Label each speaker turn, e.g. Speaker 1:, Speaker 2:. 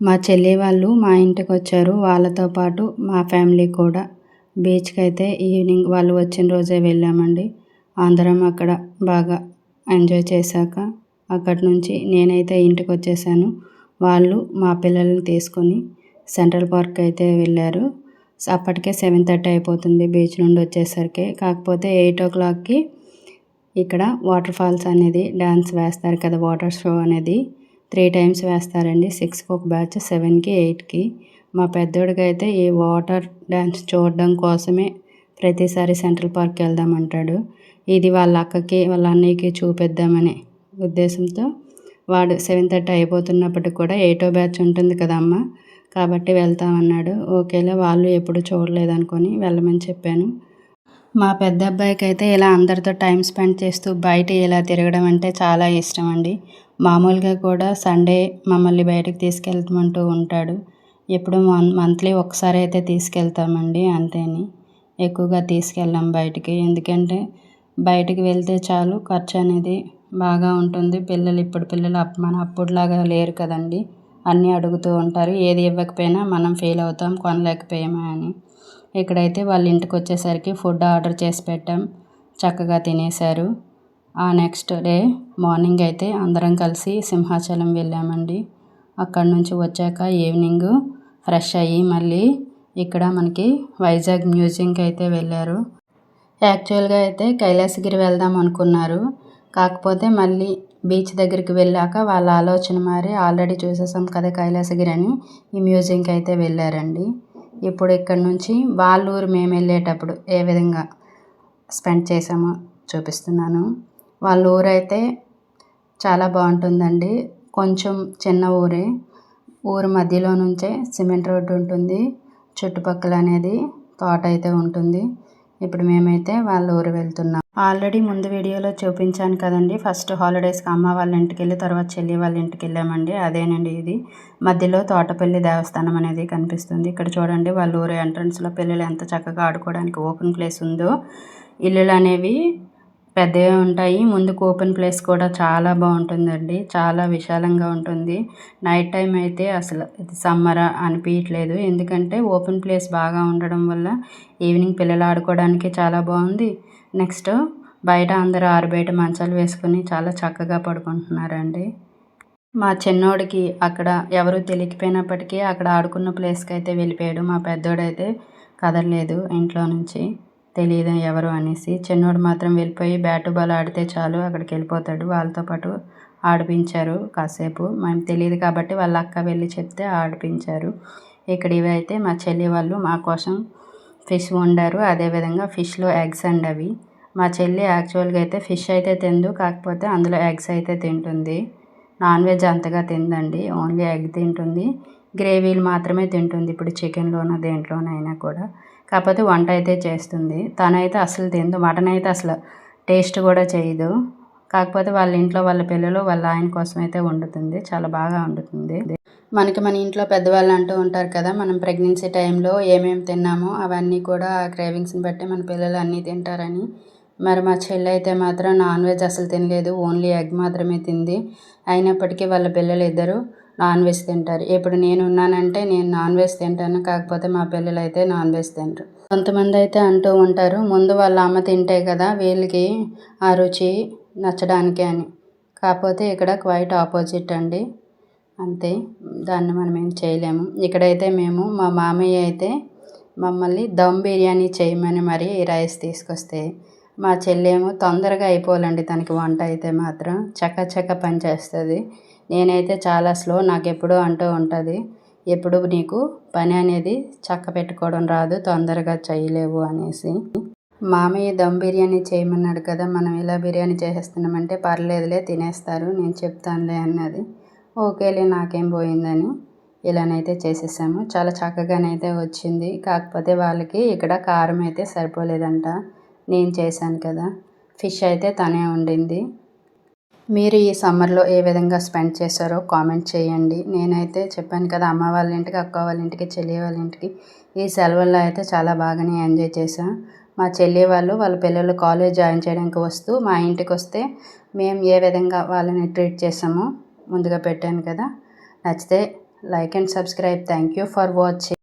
Speaker 1: మా చెల్లి వాళ్ళు మా ఇంటికొచ్చారు. వాళ్ళతో పాటు మా ఫ్యామిలీ కూడా. బీచ్‌కైతే ఈవినింగ్ వాళ్ళు వచ్చిన రోజే వెళ్ళామండి. అందరం అక్కడ బాగా ఎంజాయ్ చేశాక అక్కడి నుంచి నేనైతే ఇంటికొచ్చేసాను. వాళ్ళు మా పిల్లల్ని తీసుకొని సెంట్రల్ పార్క్ అయితే వెళ్ళారు. అప్పటికే 7:30 అయిపోతుంది బీచ్ నుండి వచ్చేసరికి. కాకపోతే 8:00కి ఇక్కడ వాటర్ ఫాల్స్ అనేది డాన్స్ వేస్తారు కదా, వాటర్ షో అనేది 3 టైమ్స్ వేస్తారండి. 6కి ఒక బ్యాచ్, 7కి 8కి. మా పెద్దోడికైతే ఈ వాటర్ డాన్స్ చూడడం కోసమే ప్రతిసారి సెంట్రల్ పార్క్కి వెళ్దామంటాడు. ఇది వాళ్ళ అక్కకి వాళ్ళ అన్నయ్యకి చూపిద్దామనే ఉద్దేశంతో వాడు 7:30 అయిపోతున్నప్పటికి కూడా 8వ బ్యాచ్ ఉంటుంది కదా అమ్మ, కాబట్టి వెళ్తామన్నాడు. ఓకేలే, వాళ్ళు ఎప్పుడు చూడలేదనుకొని వెళ్ళమని చెప్పాను. మా పెద్ద అబ్బాయికి అయితే ఇలా అందరితో టైం స్పెండ్ చేస్తూ బయట ఇలా తిరగడం అంటే చాలా ఇష్టం అండి. మామూలుగా కూడా సండే మమ్మల్ని బయటకు తీసుకెళ్తామంటూ ఉంటాడు. ఎప్పుడు మంత్లీ ఒకసారి అయితే తీసుకెళ్తామండి, అంతేని ఎక్కువగా తీసుకెళ్ళాం బయటికి. ఎందుకంటే బయటికి వెళ్తే చాలు ఖర్చు అనేది బాగా ఉంటుంది. ఇప్పుడు పిల్లలు మన అప్పుడులాగా లేరు కదండి. అన్నీ అడుగుతూ ఉంటారు. ఏది ఇవ్వకపోయినా మనం ఫీల్ అవుతాం, కొనలేకపోయామా అని. ఇక్కడైతే వాళ్ళ ఇంటికి వచ్చేసరికి ఫుడ్ ఆర్డర్ చేసి పెట్టాం. చక్కగా తినేశారు. ఆ నెక్స్ట్ డే మార్నింగ్ అయితే అందరం కలిసి సింహాచలం వెళ్ళామండి. అక్కడ నుంచి వచ్చాక ఈవినింగ్ ఫ్రెష్ అయ్యి మళ్ళీ ఇక్కడ మనకి వైజాగ్ మ్యూజియంకి అయితే వెళ్ళారు. యాక్చువల్గా అయితే కైలాసగిరి వెళ్దాం అనుకున్నారు. కాకపోతే మళ్ళీ బీచ్ దగ్గరికి వెళ్ళాక వాళ్ళ ఆలోచన మారి ఆల్రెడీ చూసేసాం కదా కైలాసగిరి అని ఈ మ్యూజియంకి అయితే వెళ్ళారండి. ఇప్పుడు ఇక్కడ నుంచి వాళ్ళ ఊరు మేము వెళ్ళేటప్పుడు ఏ విధంగా స్పెండ్ చేసామో చూపిస్తున్నాను. వాళ్ళ ఊరైతే చాలా బాగుంటుందండి. కొంచెం చిన్న ఊరే. ఊరు మధ్యలో నుంచే సిమెంట్ రోడ్డు ఉంటుంది. చుట్టుపక్కల అనేది తోట అయితే ఉంటుంది. ఇప్పుడు మేమైతే వాళ్ళ ఊరు వెళ్తున్నాం. ఆల్రెడీ ముందు వీడియోలో చూపించాను కదండి. ఫస్ట్ హాలిడేస్కి అమ్మ వాళ్ళ ఇంటికి వెళ్ళి తర్వాత చెల్లి వాళ్ళ ఇంటికి వెళ్ళామండి. అదేనండి ఇది. మధ్యలో తోటపల్లి దేవస్థానం అనేది కనిపిస్తుంది. ఇక్కడ చూడండి వాళ్ళ ఊరు ఎంట్రన్స్లో పిల్లలు ఎంత చక్కగా ఆడుకోవడానికి ఓపెన్ ప్లేస్ ఉందో. ఇల్లులు అనేవి పెద్దగా ఉంటాయి. ముందుకు ఓపెన్ ప్లేస్ కూడా చాలా బాగుంటుందండి. చాలా విశాలంగా ఉంటుంది. నైట్ టైం అయితే అసలు ఇది సమ్మర్ అనిపించట్లేదు. ఎందుకంటే ఓపెన్ ప్లేస్ బాగా ఉండడం వల్ల ఈవినింగ్ పిల్లలు ఆడుకోవడానికి చాలా బాగుంది. నెక్స్ట్ బయట అందరూ ఆరుబయట మంచాలు వేసుకొని చాలా చక్కగా పడుకుంటున్నారండి. మా చిన్నోడికి అక్కడ ఎవరు తెలియకపోయినప్పటికీ అక్కడ ఆడుకున్న ప్లేస్కి అయితే వెళ్ళిపోయాడు. మా పెద్దోడైతే కదలలేదు ఇంట్లో నుంచి, తెలియదు ఎవరు అనేసి. చిన్నోడు మాత్రం వెళ్ళిపోయి బ్యాటు బాల్ ఆడితే చాలు అక్కడికి వెళ్ళిపోతాడు. వాళ్ళతో పాటు ఆడిపించారు కాసేపు. మేము తెలియదు కాబట్టి వాళ్ళ అక్క వెళ్ళి చెప్తే ఆడిపించారు. ఇక్కడ ఇవైతే మా చెల్లి వాళ్ళు మా కోసం ఫిష్ వండారు. అదేవిధంగా ఫిష్లో ఎగ్స్ అండి అవి. మా చెల్లి యాక్చువల్గా అయితే ఫిష్ అయితే తిందు, కాకపోతే అందులో ఎగ్స్ అయితే తింటుంది. నాన్ వెజ్ అంతగా తిందండి, ఓన్లీ ఎగ్ తింటుంది. గ్రేవీలు మాత్రమే తింటుంది. ఇప్పుడు చికెన్లోనో దేంట్లోనైనా కూడా. కాకపోతే వంట అయితే చేస్తుంది. తనైతే అసలు తిందు. మటన్ అయితే అసలు టేస్ట్ కూడా చేయదు. కాకపోతే వాళ్ళ ఇంట్లో వాళ్ళ పిల్లలు వాళ్ళ ఆయన కోసం అయితే వండుతుంది. చాలా బాగా వండుతుంది. మన ఇంట్లో పెద్దవాళ్ళు అంటూ ఉంటారు కదా, మనం ప్రెగ్నెన్సీ టైంలో ఏమేమి తిన్నామో అవన్నీ కూడా ఆ క్రేవింగ్స్ని బట్టి మన పిల్లలు అన్నీ తింటారని. మరి మా చెల్లి అయితే మాత్రం నాన్ వెజ్ అసలు తినలేదు. ఓన్లీ ఎగ్ మాత్రమే తింది. అయినప్పటికీ వాళ్ళ పిల్లలు ఇద్దరు నాన్ వెజ్ తింటారు. ఇప్పుడు నేను ఉన్నానంటే నేను నాన్ వెజ్ తింటాను, కాకపోతే మా పిల్లలు అయితే నాన్ వెజ్ తింటారు. కొంతమంది అయితే అంటూ ఉంటారు, ముందు వాళ్ళ అమ్మ తింటే కదా వీళ్ళకి ఆ రుచి నచ్చడానికి అని. కాకపోతే ఇక్కడ క్వైట్ ఆపోజిట్ అండి. అంతే, దాన్ని మనం ఏం చేయలేము. ఇక్కడైతే మేము మా మామయ్య అయితే మమ్మల్ని దమ్ బిర్యానీ చేయమని మరి రైస్ తీసుకొస్తే, మా చెల్లేమో తొందరగా అయిపోవాలండి తనకి వంట అయితే మాత్రం చకచక పని చేస్తుంది. నేనైతే చాలా స్లో. నాకు ఎప్పుడూ అంటూ ఉంటుంది, ఎప్పుడు నీకు పని అనేది చక్క పెట్టుకోవడం రాదు, తొందరగా చేయలేవు అనేసి. మామయ్య దమ్ బిర్యానీ చేయమన్నాడు కదా, మనం ఇలా బిర్యానీ చేసేస్తున్నామంటే పర్లేదులే తినేస్తారు, నేను చెప్తానులే అన్నది. ఓకేలే నాకేం పోయిందని ఇలానైతే చేసేసాము. చాలా చక్కగానైతే వచ్చింది. కాకపోతే వాళ్ళకి ఇక్కడ కారం అయితే సరిపోలేదంట. నేను చేశాను కదా. ఫిష్ అయితే తనే వండింది. మీరు ఈ సమ్మర్లో ఏ విధంగా స్పెండ్ చేశారో కామెంట్ చేయండి. నేనైతే చెప్పాను కదా, అమ్మ వాళ్ళ ఇంటికి, అక్క వాళ్ళ ఇంటికి, చెల్లి వాళ్ళ ఇంటికి ఈ సెలవుల్లో అయితే చాలా బాగానే ఎంజాయ్ చేశాను. మా చెల్లి వాళ్ళు వాళ్ళ పిల్లలు కాలేజ్ జాయిన్ చేయడానికి వస్తూ మా ఇంటికి వస్తే మేము ఏ విధంగా వాళ్ళని ట్రీట్ చేసామో ముందుగా పెట్టాను కదా. నచ్చితే like and subscribe. Thank you for watching.